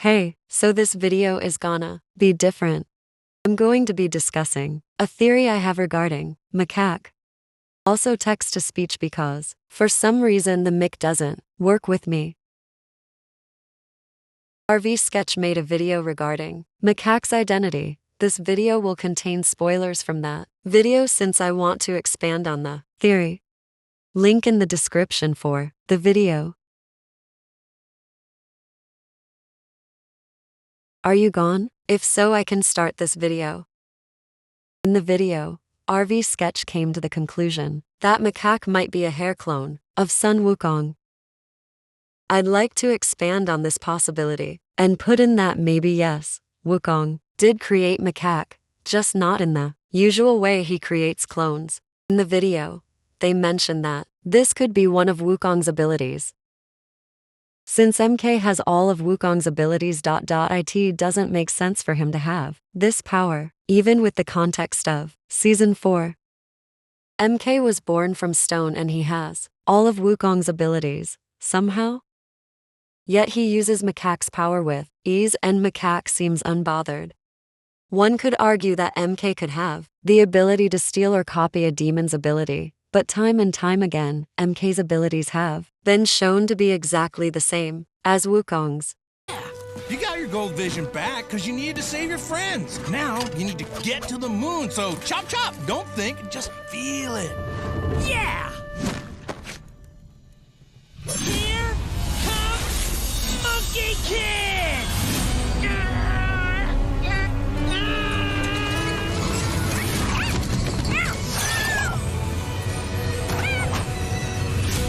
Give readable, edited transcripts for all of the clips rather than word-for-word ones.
Hey, so this video is gonna be different. I'm going to be discussing a theory I have regarding Macaque. Also text-to-speech because, for some reason the mic doesn't work with me. RV Sketch made a video regarding Macaque's identity. This video will contain spoilers from that video since I want to expand on the theory. Link in the description for the video. Are you gone? If so, I can start this video. In the video, RV Sketch came to the conclusion that Macaque might be a hair clone of Sun Wukong. I'd like to expand on this possibility and put in that maybe yes, Wukong did create Macaque, just not in the usual way he creates clones. In the video, they mention that this could be one of Wukong's abilities. Since MK has all of Wukong's abilities, it doesn't make sense for him to have this power, even with the context of Season 4. MK was born from stone and he has all of Wukong's abilities, somehow. Yet he uses Macaque's power with ease and Macaque seems unbothered. One could argue that MK could have the ability to steal or copy a demon's ability, but time and time again, MK's abilities have been shown to be exactly the same as Wukong's. You got your gold vision back because you needed to save your friends. Now you need to get to the moon, so chop chop, don't think, just feel it. Yeah! Here comes Monkie Kid!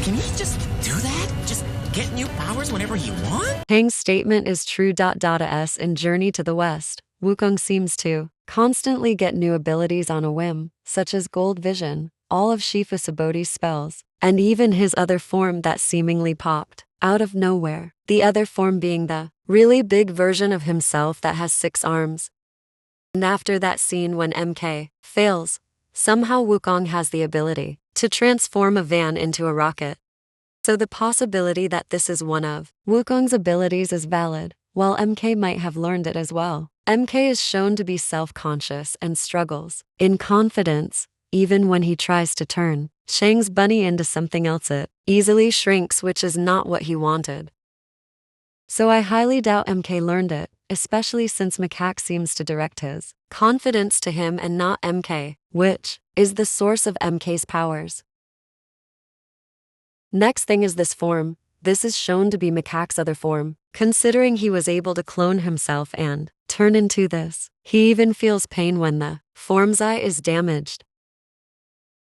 Can he just do that? Just get new powers whenever he wants? Kang's statement is true. As in Journey to the West, Wukong seems to constantly get new abilities on a whim, such as gold vision, all of Shifu Saboti's spells, and even his other form that seemingly popped out of nowhere, the other form being the really big version of himself that has 6 arms. And after that scene when MK fails, somehow Wukong has the ability to transform a van into a rocket. So the possibility that this is one of Wukong's abilities is valid, while MK might have learned it as well. MK is shown to be self-conscious and struggles in confidence, even when he tries to turn Shang's bunny into something else it easily shrinks, which is not what he wanted. So I highly doubt MK learned it, especially since Macaque seems to direct his confidence to him and not MK, which is the source of MK's powers. Next thing is this form. This is shown to be Macaque's other form, considering he was able to clone himself and turn into this. He even feels pain when the form's eye is damaged.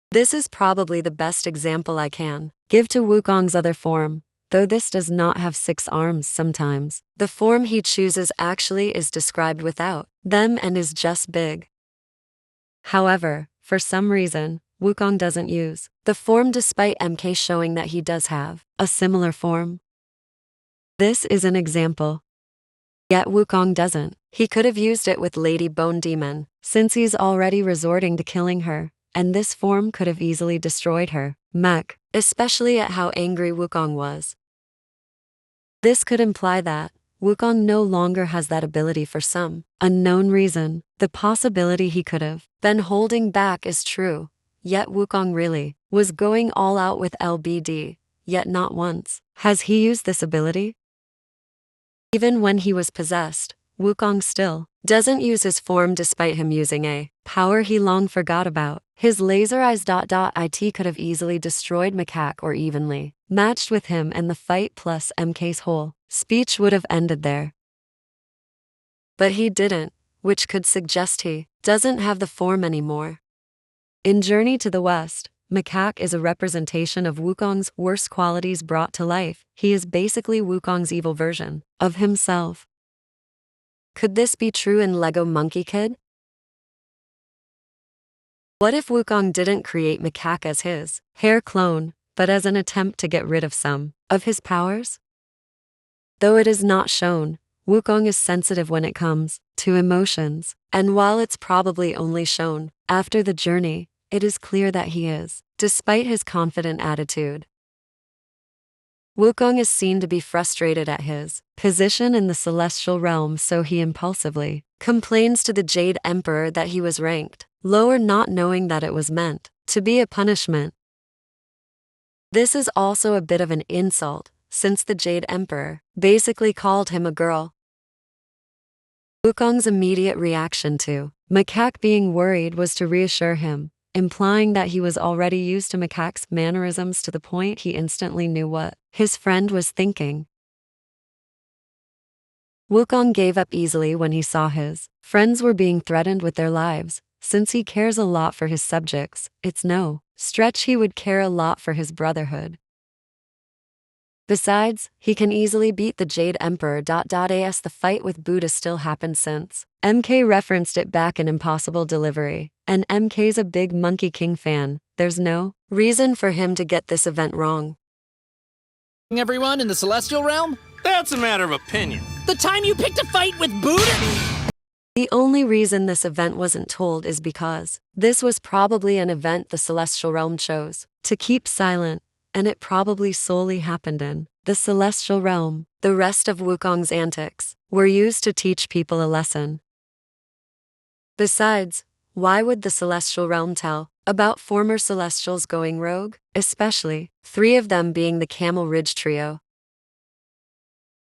This is probably the best example I can give to Wukong's other form, though this does not have 6 arms sometimes. The form he chooses actually is described without them and is just big. However, for some reason, Wukong doesn't use the form despite MK showing that he does have a similar form. This is an example. Yet Wukong doesn't. He could have used it with Lady Bone Demon, since he's already resorting to killing her, and this form could have easily destroyed her mech, especially at how angry Wukong was. This could imply that Wukong no longer has that ability for some unknown reason. The possibility he could have been holding back is true. Yet Wukong really was going all out with LBD, yet not once has he used this ability. Even when he was possessed, Wukong still doesn't use his form despite him using a power he long forgot about. His laser eyes. It could have easily destroyed Macaque or evenly matched with him, and the fight plus MK's whole speech would have ended there. But he didn't, which could suggest he doesn't have the form anymore. In Journey to the West, Macaque is a representation of Wukong's worst qualities brought to life. He is basically Wukong's evil version of himself. Could this be true in Lego Monkie Kid? What if Wukong didn't create Macaque as his hair clone, but as an attempt to get rid of some of his powers? Though it is not shown, Wukong is sensitive when it comes to emotions, and while it's probably only shown after the journey, it is clear that he is, despite his confident attitude. Wukong is seen to be frustrated at his position in the celestial realm, so he impulsively complains to the Jade Emperor that he was ranked lower, not knowing that it was meant to be a punishment. This is also a bit of an insult, since the Jade Emperor basically called him a girl. Wukong's immediate reaction to Macaque being worried was to reassure him, implying that he was already used to Macaque's mannerisms to the point he instantly knew what his friend was thinking. Wukong gave up easily when he saw his friends were being threatened with their lives. Since he cares a lot for his subjects, it's no stretch he would care a lot for his brotherhood. Besides, he can easily beat the Jade Emperor. As the fight with Buddha still happened since MK referenced it back in Impossible Delivery, and MK's a big Monkie King fan, there's no reason for him to get this event wrong. Everyone in the Celestial Realm? That's a matter of opinion. The time you picked a fight with Buddha? The only reason this event wasn't told is because this was probably an event the Celestial Realm chose to keep silent, and it probably solely happened in the Celestial Realm. The rest of Wukong's antics were used to teach people a lesson. Besides, why would the Celestial Realm tell about former Celestials going rogue, especially 3 of them being the Camel Ridge Trio?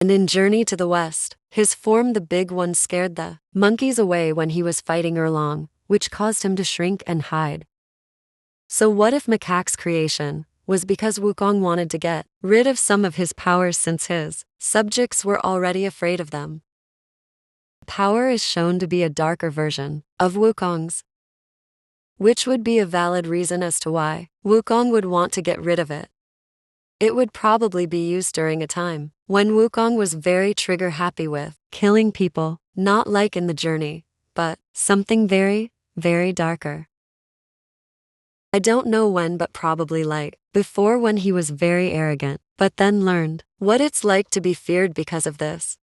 And in Journey to the West, his form, the Big One, scared the monkeys away when he was fighting Erlong, which caused him to shrink and hide. So what if Macaque's creation was because Wukong wanted to get rid of some of his powers since his subjects were already afraid of them? Power is shown to be a darker version of Wukong's, which would be a valid reason as to why Wukong would want to get rid of it. It would probably be used during a time when Wukong was very trigger happy with killing people, not like in the Journey, but something very, very darker. I don't know when, but probably like before, when he was very arrogant, but then learned what it's like to be feared because of this.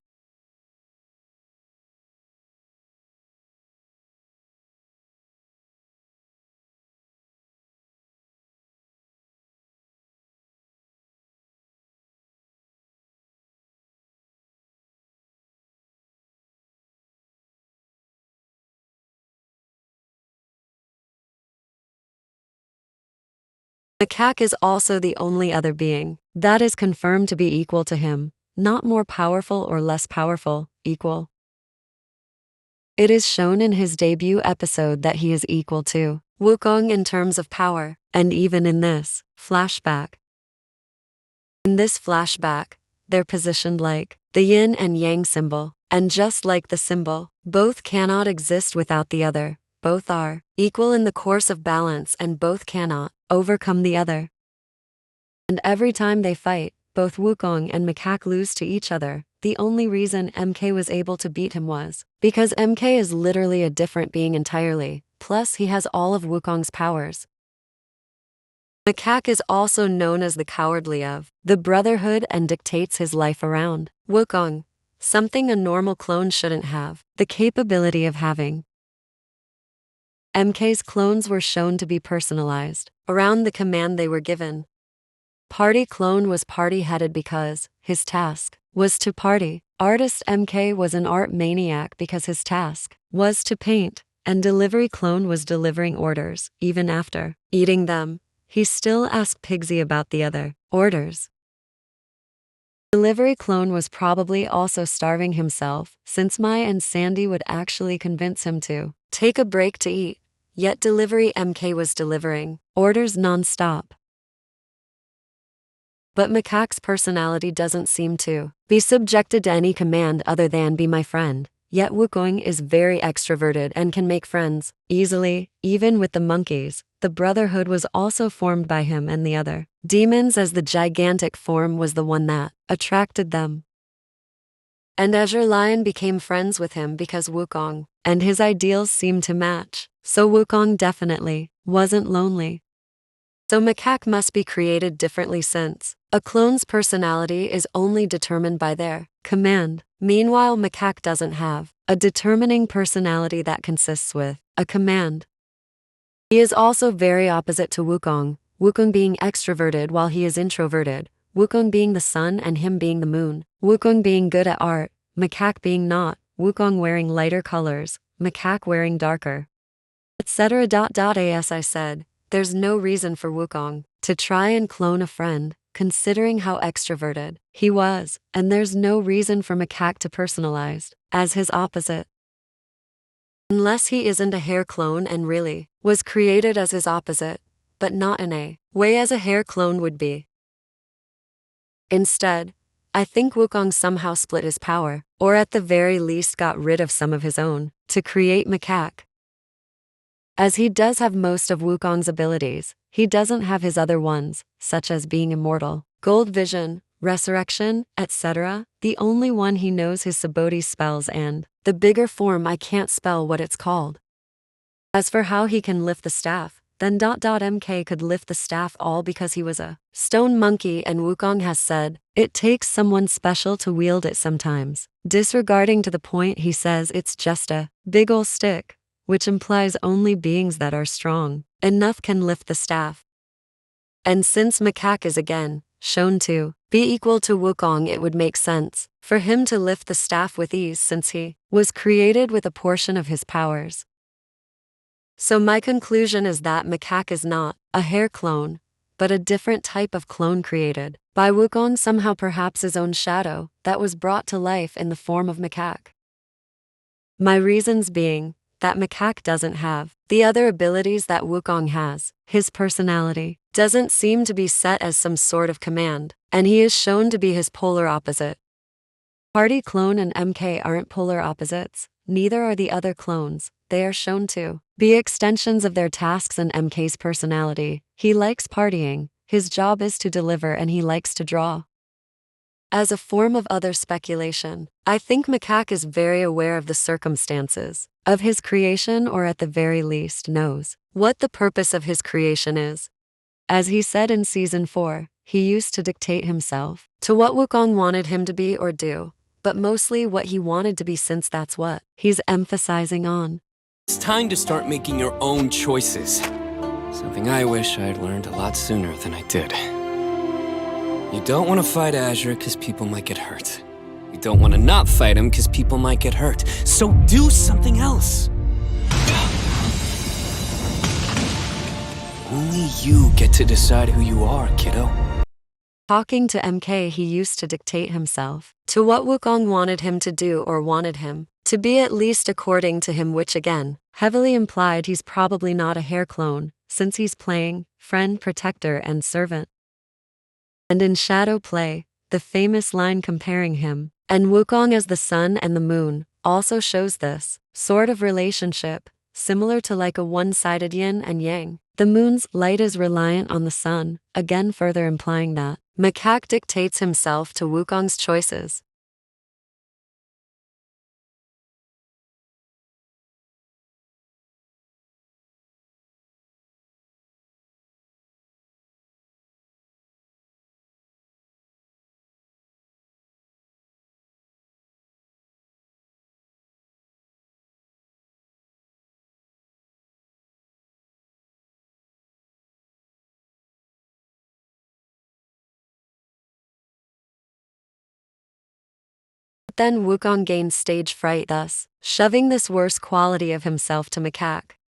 Macaque is also the only other being that is confirmed to be equal to him, not more powerful or less powerful, equal. It is shown in his debut episode that he is equal to Wukong in terms of power, and even in this flashback. In this flashback, they're positioned like the yin and yang symbol, and just like the symbol, both cannot exist without the other. Both are equal in the course of balance, and both cannot overcome the other. And every time they fight, both Wukong and Macaque lose to each other. The only reason MK was able to beat him was because MK is literally a different being entirely, plus he has all of Wukong's powers. Macaque is also known as the cowardly of the Brotherhood and dictates his life around Wukong, something a normal clone shouldn't have the capability of having. MK's clones were shown to be personalized around the command they were given. Party clone was party-headed because his task was to party. Artist MK was an art maniac because his task was to paint, and delivery clone was delivering orders. Even after eating them, he still asked Pigsy about the other orders. Delivery clone was probably also starving himself, since Mai and Sandy would actually convince him to take a break to eat. Yet delivery MK was delivering orders non-stop. But Macaque's personality doesn't seem to be subjected to any command other than be my friend. Yet Wukong is very extroverted and can make friends easily, even with the monkeys. The Brotherhood was also formed by him and the other demons, as the gigantic form was the one that attracted them. And Azure Lion became friends with him because Wukong and his ideals seemed to match. So Wukong definitely wasn't lonely. So Macaque must be created differently, since a clone's personality is only determined by their command. Meanwhile, Macaque doesn't have a determining personality that consists with a command. He is also very opposite to Wukong, Wukong being extroverted while he is introverted. Wukong being the sun and him being the moon. Wukong being good at art, Macaque being not, Wukong wearing lighter colors, Macaque wearing darker, etc. As I said, there's no reason for Wukong to try and clone a friend, considering how extroverted he was, and there's no reason for Macaque to personalize as his opposite. Unless he isn't a hair clone and really was created as his opposite, but not in a way as a hair clone would be. Instead, I think Wukong somehow split his power, or at the very least got rid of some of his own, to create Macaque. As he does have most of Wukong's abilities, he doesn't have his other ones, such as being immortal, gold vision, resurrection, etc. The only one he knows his Saboti's spells and the bigger form I can't spell what it's called. As for how he can lift the staff, then MK could lift the staff all because he was a stone monkey, and Wukong has said, it takes someone special to wield it sometimes, disregarding to the point he says it's just a big ol' stick, which implies only beings that are strong enough can lift the staff. And since Macaque is again shown to be equal to Wukong, it would make sense for him to lift the staff with ease since he was created with a portion of his powers. So my conclusion is that Macaque is not a hair clone, but a different type of clone created by Wukong, somehow perhaps his own shadow, that was brought to life in the form of Macaque. My reasons being that Macaque doesn't have the other abilities that Wukong has. His personality doesn't seem to be set as some sort of command, and he is shown to be his polar opposite. Party clone and MK aren't polar opposites, neither are the other clones. They are shown to be extensions of their tasks and MK's personality. He likes partying, his job is to deliver, and he likes to draw. As a form of other speculation, I think Macaque is very aware of the circumstances of his creation, or at the very least knows what the purpose of his creation is. As he said in Season 4, he used to dictate himself to what Wukong wanted him to be or do, but mostly what he wanted to be, since that's what he's emphasizing on. It's time to start making your own choices. Something I wish I'd learned a lot sooner than I did. You don't want to fight Azure because people might get hurt. You don't want to not fight him because people might get hurt. So do something else. Only you get to decide who you are, kiddo. Talking to MK, he used to dictate himself to what Wukong wanted him to do, or wanted him to be, at least according to him, which again heavily implied he's probably not a hair clone, since he's playing friend, protector, and servant. And in Shadow Play, the famous line comparing him and Wukong as the sun and the moon also shows this sort of relationship, similar to like a one-sided yin and yang. The moon's light is reliant on the sun, again further implying that Macaque dictates himself to Wukong's choices. Then Wukong gains stage fright, thus shoving this worse quality of himself to Macaque.